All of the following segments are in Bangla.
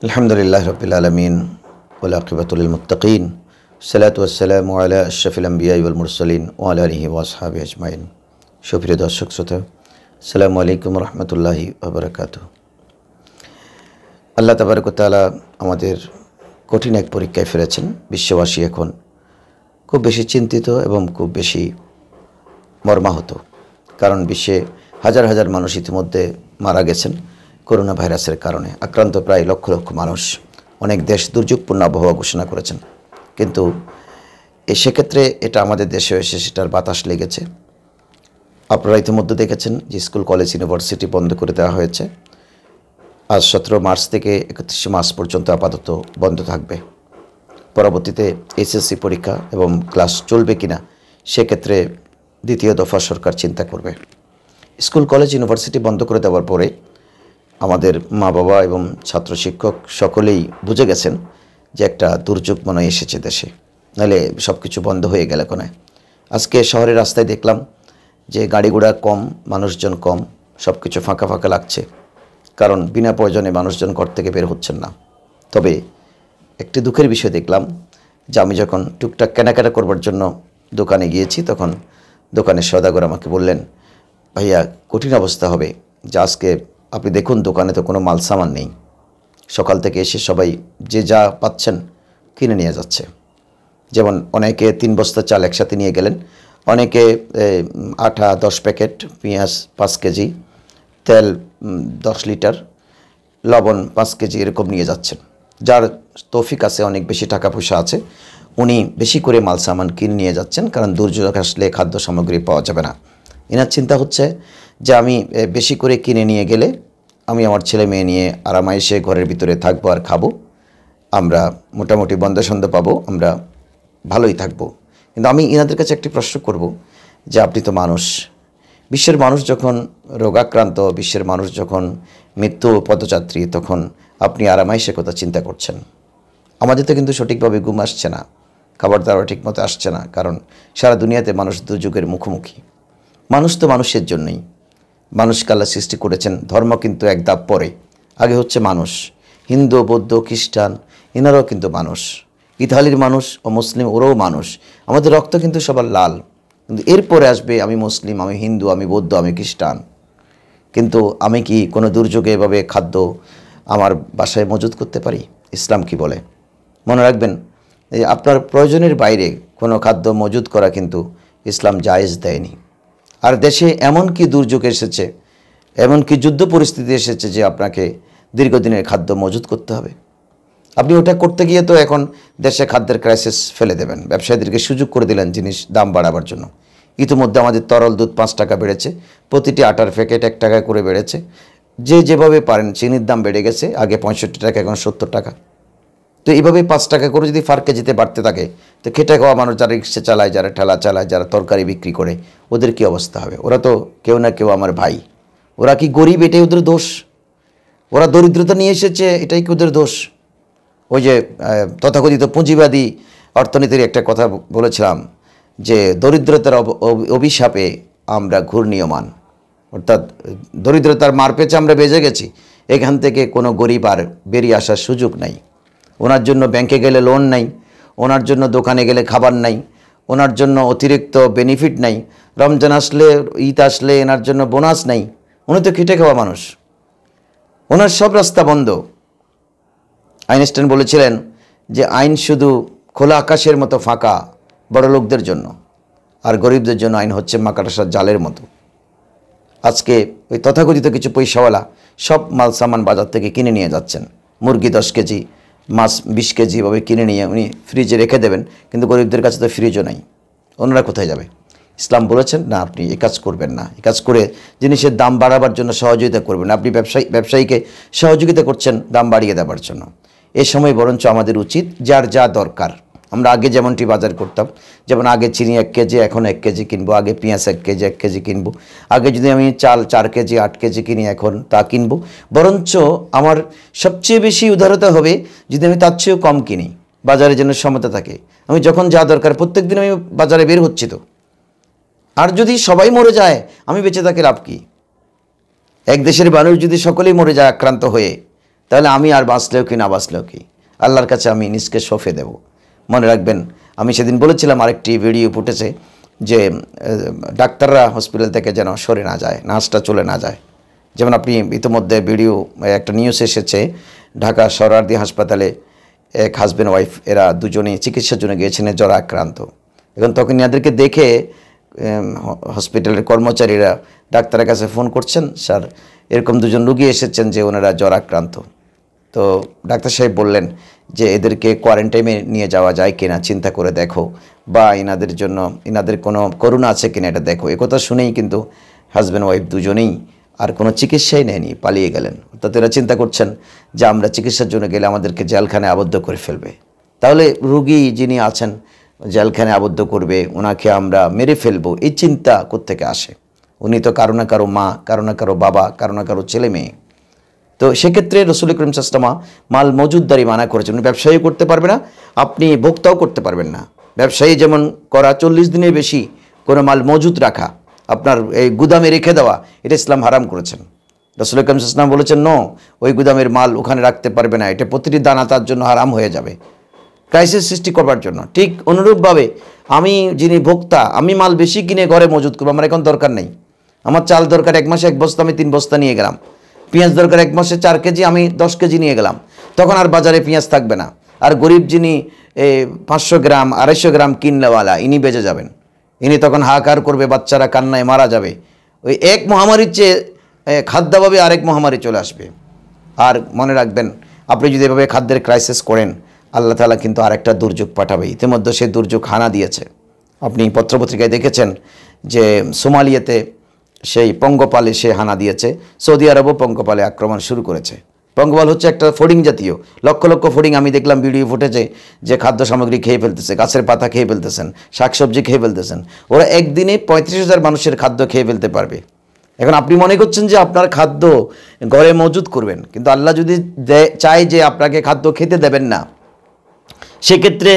अल्हम्दुलिल्लाहि रब्बिल आलमीन वल आक़िबतु लिल मुत्तक़ीन सलातु वस्सलामु अला अशरफिल अंबियाइ वल मुरसलीन व अला आलिहि व असहाबिहि अजमाइन। सुप्रिय दर्शक श्रोता, अस्सलामु आलैकुम व रहमतुल्लाहि व बाराकातुहू। আল্লাহ তাবারক ওয়া তাআলা আমাদের কঠিন এক পরীক্ষায় ফেলেছেন। বিশ্ববাসী এখন খুব বেশি চিন্তিত এবং খুব বেশি মর্মাহত, কারণ বিশ্বে হাজার হাজার মানুষ ইতিমধ্যে মারা গেছেন করোনা ভাইরাসের কারণে। আক্রান্ত প্রায় লক্ষ লক্ষ মানুষ। অনেক দেশ দুর্যোগপূর্ণ আবহাওয়া ঘোষণা করেছেন, কিন্তু সেক্ষেত্রে এটা আমাদের দেশে এসে সেটার বাতাস লেগেছে। আপনারা ইতিমধ্যে দেখেছেন যে স্কুল, কলেজ, ইউনিভার্সিটি বন্ধ করে দেওয়া হয়েছে। আজ 17 মার্চ থেকে 31 মার্চ পর্যন্ত আপাতত বন্ধ থাকবে। পরবর্তীতে এসএসসি পরীক্ষা এবং ক্লাস চলবে কিনা সেক্ষেত্রে দ্বিতীয় দফা সরকার চিন্তা করবে। স্কুল, কলেজ, ইউনিভার্সিটি বন্ধ করে দেওয়ার পরে আমাদের মা বাবা এবং ছাত্র শিক্ষক সকলেই বুঝে গেছেন যে একটা দুর্যোগ মনে এসেছে দেশে, নাহলে সব কিছু বন্ধ হয়ে গেলে কোনায়। আজকে শহরের রাস্তায় দেখলাম যে গাড়ি ঘোড়া কম, মানুষজন কম, সব কিছু ফাঁকা ফাঁকা লাগছে, কারণ বিনা প্রয়োজনে মানুষজন ঘর থেকে বের হচ্ছেন না। তবে একটি দুঃখের বিষয় দেখলাম যে আমি যখন টুকটাক কেনাকাটা করবার জন্য দোকানে গিয়েছি, তখন দোকানের সওদাগর আমাকে বললেন, ভাইয়া কঠিন অবস্থা হবে, যে আজকে আপনি দেখুন দোকানে তো কোনো মাল সামান নেই। সকাল থেকে এসে সবাই যে যা পাচ্ছেন কিনে নিয়ে যাচ্ছে। যেমন অনেকে 3 বস্তা চাল একসাথে নিয়ে গেলেন, অনেকে আটা 10 প্যাকেট, পেঁয়াজ 5 কেজি, তেল 10 লিটার, লবণ 5 কেজি এরকম নিয়ে যাচ্ছেন। যার তৌফিক আছে, অনেক বেশি টাকা পয়সা আছে, উনি বেশি করে মাল সামান কিনে নিয়ে যাচ্ছেন, কারণ দুর্যোগ আসলে খাদ্য সামগ্রী পাওয়া যাবে না। এনার চিন্তা হচ্ছে যে আমি বেশি করে কিনে নিয়ে গেলে আমি আমার ছেলে মেয়ে নিয়ে আরামাইশে ঘরের ভিতরে থাকবো আর খাবো, আমরা মোটামুটি বন্ধসন্ধ পাবো, আমরা ভালোই থাকবো। কিন্তু আমি এনাদের কাছে একটি প্রশ্ন করব যে আপনি তো মানুষ, বিশ্বের মানুষ যখন রোগাক্রান্ত, বিশ্বের মানুষ যখন মৃত্যু পথযাত্রী, তখন আপনি আরামাইশে কথা চিন্তা করছেন। আমাদের তো কিন্তু সঠিকভাবে ঘুম আসছে না, খাবার দাবার ঠিকমতো আসছে না, কারণ সারা দুনিয়াতে মানুষ দুর্যোগের মুখোমুখি। মানুষ তো মানুষের জন্যই, মানুষকে আল্লাহ সৃষ্টি করেছেন। ধর্ম কিন্তু এক ধাপ পরে, আগে হচ্ছে মানুষ। হিন্দু, বৌদ্ধ, খ্রিস্টান এনারাও কিন্তু মানুষ, ইতালির মানুষ ও মুসলিম ওরাও মানুষ। আমাদের রক্ত কিন্তু সবার লাল, কিন্তু এরপরে আসবে আমি মুসলিম, আমি হিন্দু, আমি বৌদ্ধ, আমি খ্রিস্টান। কিন্তু আমি কি কোনো দুর্যোগে এভাবে খাদ্য আমার বাসায় মজুত করতে পারি? ইসলাম কি বলে? মনে রাখবেন, আপনার প্রয়োজনের বাইরে কোনো খাদ্য মজুত করা কিন্তু ইসলাম জায়েজ দেয়নি। আর দেশে এমন কি দুর্যোগ এসেছে, এমন কি যুদ্ধ পরিস্থিতি এসেছে যে আপনাকে দীর্ঘদিনের খাদ্য মজুত করতে হবে। আপনি ওটা করতে গিয়ে তো এখন দেশে খাদ্যের ক্রাইসিস ফেলে দেবেন, ব্যবসায়ীদেরকে সুযোগ করে দিলেন জিনিস দাম বাড়াবার জন্য। ইতিমধ্যে আমাদের তরল দুধ 5 টাকা বেড়েছে, প্রতিটি আটার প্যাকেট 1 টাকা করে বেড়েছে। যে যেভাবে পারেন, চিনির দাম বেড়ে গেছে, আগে 65 টাকা, এখন 70 টাকা। তো এইভাবে 5 টাকা করে যদি ফার কেজিতে বাড়তে থাকে, তো খেটে খাওয়া মানুষ, যারা রিক্সা চালায়, যারা ঠেলা চালায়, যারা তরকারি বিক্রি করে, ওদের কী অবস্থা হবে? ওরা তো কেউ না কেউ আমার ভাই। ওরা কি গরিব এটাই ওদের দোষ? ওরা দরিদ্রতা নিয়ে এসেছে এটাই কি ওদের দোষ? ওই যে তথাকথিত পুঁজিবাদী অর্থনীতির একটা কথা বলেছিলাম যে দরিদ্রতার অভিশাপে আমরা ঘূর্ণীয়মান, অর্থাৎ দরিদ্রতার মার পেঁচে আমরা বেজে গেছি। এখান থেকে কোনো গরিব আর বেরিয়ে আসার সুযোগ নাই। ওনার জন্য ব্যাংকে গেলে লোন নাই, ওনার জন্য দোকানে গেলে খাবার নাই, ওনার জন্য অতিরিক্ত বেনিফিট নাই, রমজান আসলে, ঈদ আসলে এনার জন্য বোনাস নাই। উনি তো খেটে খাওয়া মানুষ, ওনার সব রাস্তা বন্ধ। আইনস্টাইন বলেছিলেন যে আইন শুধু খোলা আকাশের মতো ফাঁকা বড় লোকদের জন্য, আর গরিবদের জন্য আইন হচ্ছে মাকাটাসার জালের মতো। আজকে ওই তথাকথিত কিছু পয়সাওয়ালা সব মাল সামান বাজার থেকে কিনে নিয়ে যাচ্ছেন। মুরগি 10 কেজি, মাছ 20 কেজি এভাবে কিনে নিয়ে উনি ফ্রিজে রেখে দেবেন, কিন্তু গরিবদের কাছে তো ফ্রিজও নাই। ওনারা কোথায় যাবে? ইসলাম বলেছেন না, আপনি এই কাজ করবেন না। এই কাজ করে জিনিসের দাম বাড়াবার জন্য সহযোগিতা করবেন না। আপনি ব্যবসায়ীকে সহযোগিতা করছেন দাম বাড়িয়ে দেওয়ার জন্য। এ সময় বরঞ্চ আমাদের উচিত যার যা দরকার, আমরা আগে যেমনটি বাজার করতাম, যেমন আগে চিনি 1 কেজি, এখন 1 কেজি কিনবো, আগে পেঁয়াজ 1 কেজি 1 কেজি কিনবো, আগে যদি আমি চাল 4 কেজি 8 কেজি কিনি, এখন তা কিনবো। বরঞ্চ আমার সবচেয়ে বেশি উদারতা হবে যদি আমি তার চেয়েও কম কিনি, বাজারে যেন সমতা থাকে। আমি যখন যা দরকার, প্রত্যেক দিন আমি বাজারে বের হচ্ছি তো। আর যদি সবাই মরে যায়, আমি বেঁচে থাকি লাভ কি? এক দেশের মানুষ যদি সকলেই মরে যায় আক্রান্ত হয়ে, তাহলে আমি আর বাঁচলেও কি না বাঁচলেও কি, আল্লাহর কাছে আমি নিজকে সঁপে দেব। মনে রাখবেন, আমি সেদিন বলেছিলাম আরেকটি ভিডিও ফুটেছে যে ডাক্তাররা হসপিটাল থেকে যেন সরে না যায়, নার্সটা চলে না যায়। যেমন আপনি ইতিমধ্যে ভিডিও একটা নিউজ এসেছে, ঢাকা সরারদি হাসপাতালে এক হাজব্যান্ড ওয়াইফ এরা দুজনেই চিকিৎসার জন্য গিয়েছেন, জ্বর আক্রান্ত। এখন তখন এদেরকে দেখে হসপিটালের কর্মচারীরা ডাক্তারের কাছে ফোন করছেন, স্যার এরকম দুজন রুগী এসেছেন যে ওনারা জ্বর আক্রান্ত। তো ডাক্তার সাহেব বললেন যে এদেরকে কোয়ারেন্টাইনে নিয়ে যাওয়া যায় কিনা চিন্তা করে দেখো, বা এনাদের জন্য এনাদের কোনো করুণা আছে কিনা এটা দেখো। একথা শুনেই কিন্তু হাজব্যান্ড ওয়াইফ দুজনেই আর কোনো চিকিৎসাই নেয়নি, পালিয়ে গেলেন। অর্থাৎ এরা চিন্তা করছেন যে আমরা চিকিৎসার জন্য গেলে আমাদেরকে জেলখানায় আবদ্ধ করে ফেলবে। তাহলে রুগী যিনি আছেন জেলখানায় আবদ্ধ করবে, ওনাকে আমরা মেরে ফেলবো, এই চিন্তা কোত্থেকে আসে? উনি তো কারো না কারো মা, কারো না কারো বাবা, কারো না কারো ছেলে মেয়ে। তো সেক্ষেত্রে রসুল করিম সাল্লাল্লাহু আলাইহি ওয়াসাল্লাম মাল মজুদদারি মানা করেছেন। উনি ব্যবসায়ী করতে পারবে না, আপনি ভোক্তাও করতে পারবেন না। ব্যবসায়ী যেমন করা 40 দিনের বেশি কোনো মাল মজুদ রাখা, আপনার এই গুদামে রেখে দেওয়া, এটা ইসলাম হারাম করেছেন। রসুল করিম সাল্লাল্লাহু আলাইহি ওয়াসাল্লাম বলেছেন নো, ওই গুদামের মাল ওখানে রাখতে পারবে না, এটা প্রতিটি দানা তার জন্য হারাম হয়ে যাবে, ক্রাইসিস সৃষ্টি করবার জন্য। ঠিক অনুরূপভাবে আমি যিনি ভোক্তা, আমি মাল বেশি কিনে ঘরে মজুদ করবো, আমার এখন দরকার নেই। আমার চাল দরকার 1 মাসে 1 বস্তা, আমি 3 বস্তা নিয়ে গেলাম। পেঁয়াজ দরকার 1 মাসে 4 কেজি, আমি 10 কেজি নিয়ে গেলাম। তখন আর বাজারে পেঁয়াজ থাকবে না। আর গরিব যিনি 500 গ্রাম 250 গ্রাম কিনলেওয়ালা, ইনি বেঁচে যাবেন। ইনি তখন হাহাকার করবে, বাচ্চারা কান্নায় মারা যাবে। ওই এক মহামারীর চেয়ে খাদ্যাভাবে আরেক মহামারী চলে আসবে। আর মনে রাখবেন, আপনি যদি এভাবে খাদ্যের ক্রাইসিস করেন, আল্লাহ তাআলা কিন্তু আরেকটা দুর্যোগ পাঠাবে। ইতিমধ্যে সেই দুর্যোগ হানা দিয়েছে। আপনি পত্রপত্রিকায় দেখেছেন যে সোমালিয়াতে সেই পঙ্গপালে সে হানা দিয়েছে। সৌদি আরবও পঙ্গপালে আক্রমণ শুরু করেছে। পঙ্গপাল হচ্ছে একটা ফড়িং জাতীয়, লক্ষ লক্ষ ফড়িং। আমি দেখলাম ভিডিও ফুটেজে যে খাদ্য সামগ্রী খেয়ে ফেলতেছে, গাছের পাতা খেয়ে ফেলতেছেন, শাকসবজি খেয়ে ফেলতেছেন। ওরা একদিনে 35,000 মানুষের খাদ্য খেয়ে ফেলতে পারবে। এখন আপনি মনে করছেন যে আপনার খাদ্য ঘরে মজুদ করবেন, কিন্তু আল্লাহ যদি চায় যে আপনাকে খাদ্য খেতে দেবেন না, সেক্ষেত্রে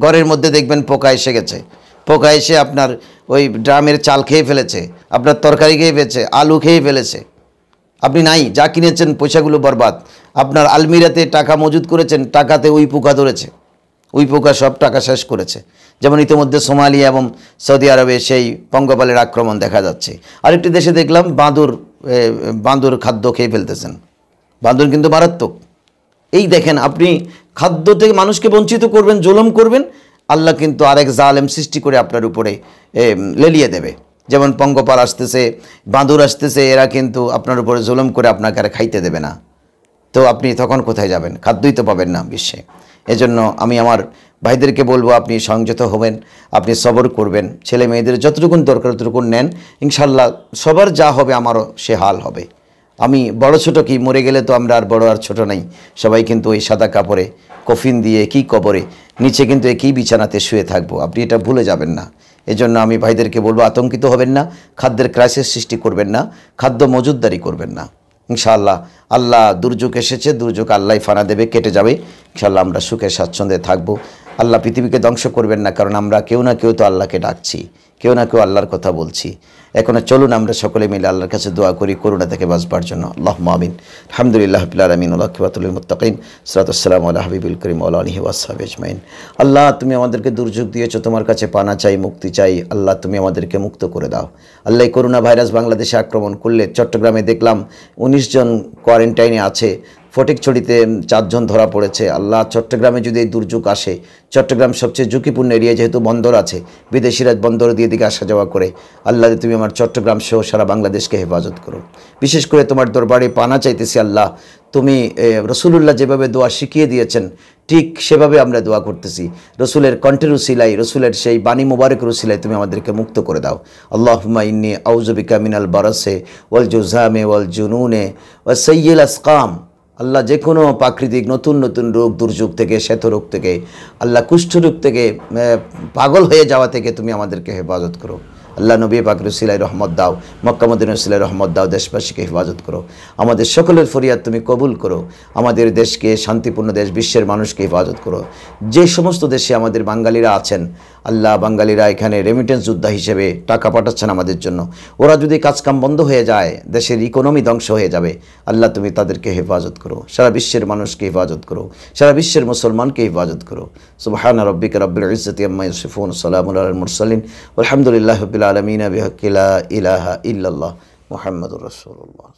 ঘরের মধ্যে দেখবেন পোকা এসে গেছে। পোকা এসে আপনার ওই ড্রামের চাল খেয়ে ফেলেছে, আপনার তরকারি খেয়ে ফেলেছে, আলু খেয়ে ফেলেছে। আপনি নাই, যা কিনেছেন পয়সাগুলো বরবাদ। আপনার আলমিরাতে টাকা মজুদ করেছেন, টাকাতে উই পোকা ধরেছে, উই পোকা সব টাকা শেষ করেছে। যেমন ইতিমধ্যে সোমালিয়া এবং সৌদি আরবে সেই পঙ্গপালের আক্রমণ দেখা যাচ্ছে। আরেকটি দেশে দেখলাম বাঁদর খাদ্য খেয়ে ফেলতেছেন। বাঁদর কিন্তু মারাত্মক। এই দেখেন, আপনি খাদ্য থেকে মানুষকে বঞ্চিত করবেন, জুলুম করবেন, আল্লাহ কিন্তু আরেক জালেম সৃষ্টি করে আপনার উপরে লেলিয়ে দেবে। যেমন পঙ্গপাল আসতেছে, বাঁদর আসতেছে, এরা কিন্তু আপনার উপরে জুলুম করে আপনাকে আর খাইতে দেবে না। তো আপনি তখন কোথায় যাবেন? খাদ্যই তো পাবেন না বিশ্বে। এজন্য আমি আমার ভাইদেরকে বলবো, আপনি সংযত হবেন, আপনি সবর করবেন, ছেলে মেয়েদের যতটুকুন দরকার ততটুকুন নেন। ইনশাল্লাহ সবার যা হবে আমারও সে হাল হবে। আমি বড় ছোট কি, মরে গেলে তো আমরা আর বড় আর ছোট নাই, সবাই কিন্তু ওই সাদা কাপড়ে কফিন দিয়ে একই কবরে নিচে কিন্তু একই বিছানাতে শুয়ে থাকবো। আপনি এটা ভুলে যাবেন না। এজন্য আমি ভাইদেরকে বলবো, আতঙ্কিত হবেন না, খাদ্যের ক্রাইসিস সৃষ্টি করবেন না, খাদ্য মজুদদারি করবেন না। ইনশাআল্লাহ আল্লাহ দুর্যোগ এসেছে, দুর্যোগ আল্লাহ ফানা দেবে, কেটে যাবে। ইনশাআল্লাহ আমরা সুখে স্বাচ্ছন্দ্যে থাকবো। আল্লাহ পৃথিবীকে ধ্বংস করবেন না, কারণ আমরা কেউ না কেউ তো আল্লাহকে ডাকছি, কেউ না কেউ আল্লাহর কথা বলছি। এখন চলুন আমরা সকলে মিলে আল্লাহর কাছে দোয়া করি করুণা থেকে বাঁচবার জন্য। আল্লাহুম্মা আমিন। আলহামদুলিল্লাহ রাব্বিল আলামিন ওয়া আকিবাতুল লিল মুত্তাকিন। সাল্লাতু ওয়াসসালামু আলা হাবিবিল কারীম ওয়া আলা আলিহি ওয়া আসহাবিহি আজমাইন। আল্লাহ, তুমি আমাদেরকে দুর্যোগ দিয়েছো, তোমার কাছে পানা চাই, মুক্তি চাই। আল্লাহ, তুমি আমাদেরকে মুক্ত করে দাও। আল্লাহ, এই করোনা ভাইরাস বাংলাদেশে আক্রমণ করলে, চট্টগ্রামে দেখলাম 19 জন কোয়ারেন্টাইনে আছে, ফটিকছড়িতে 4 জন ধরা পড়েছে। আল্লাহ, চট্টগ্রামে যদি এই দুর্যোগ আসে, চট্টগ্রাম সবচেয়ে ঝুঁকিপূর্ণ এরিয়া, যেহেতু বন্দর আছে, বিদেশিরা বন্দর দিয়ে দিকে আসা যাওয়া করে। আল্লাহ, তুমি আমার চট্টগ্রাম সহ সারা বাংলাদেশকে হেফাজত করো। বিশেষ করে তোমার দরবারে পানা চাইতেছি আল্লাহ। তুমি রসুলুল্লাহ যেভাবে দোয়া শিখিয়ে দিয়েছেন, ঠিক সেভাবে আমরা দোয়া করতেছি। রসুলের কণ্ঠের উসিলাই, রসুলের সেই বাণী মুবারকের উসিলাই তুমি আমাদেরকে মুক্ত করে দাও। আল্লাহুম্মা ইন্নী আউযু বিকা মিনাল বারাসে ওয়াল জুযামে ওয়াল জুনুনে ওয়া সাইয়্যিল আসকাম। আল্লাহ, যে কোনো প্রাকৃতিক নতুন নতুন রোগ দুর্যোগ থেকে, শ্বেতরোগ থেকে, আল্লাহ কুষ্ঠরোগ থেকে, পাগল হয়ে যাওয়া থেকে তুমি আমাদেরকে হেফাজত করো। আল্লাহ, নবী পাকের উসিলায় রহমত দাও, মক্কা মদিনার উসিলায় রহমত দাও, দেশবাসীকে হেফাজত করো। আমাদের সকলের ফরিয়াদ তুমি কবুল করো। আমাদের দেশকে শান্তিপূর্ণ দেশ, বিশ্বের মানুষকে হেফাজত করো। যে সমস্ত দেশে আমাদের বাঙালিরা আছেন, আল্লাহ, বাঙালিরা এখানে রেমিটেন্স যোদ্ধা হিসেবে টাকা পাঠাচ্ছেন আমাদের জন্য, ওরা যদি কাজকাম বন্ধ হয়ে যায় দেশের ইকোনমি ধ্বংস হয়ে যাবে। আল্লাহ তুমি তাদেরকে হেফাজত করো, সারা বিশ্বের মানুষকে হেফাজত করো, সারা বিশ্বের মুসলমানকে হেফাজত করো। সুবহান রাব্বিকা রাব্বিল ইজ্জাতি আম্মা ইয়াসিফুন, সালামুন আলাল মুরসালিন, আলহামদুলিল্লাহি রাব্বিল আলামিন, বিহাক্কি লা ইলাহা ইল্লাল্লাহ মুহাম্মাদুর রাসূলুল্লাহ।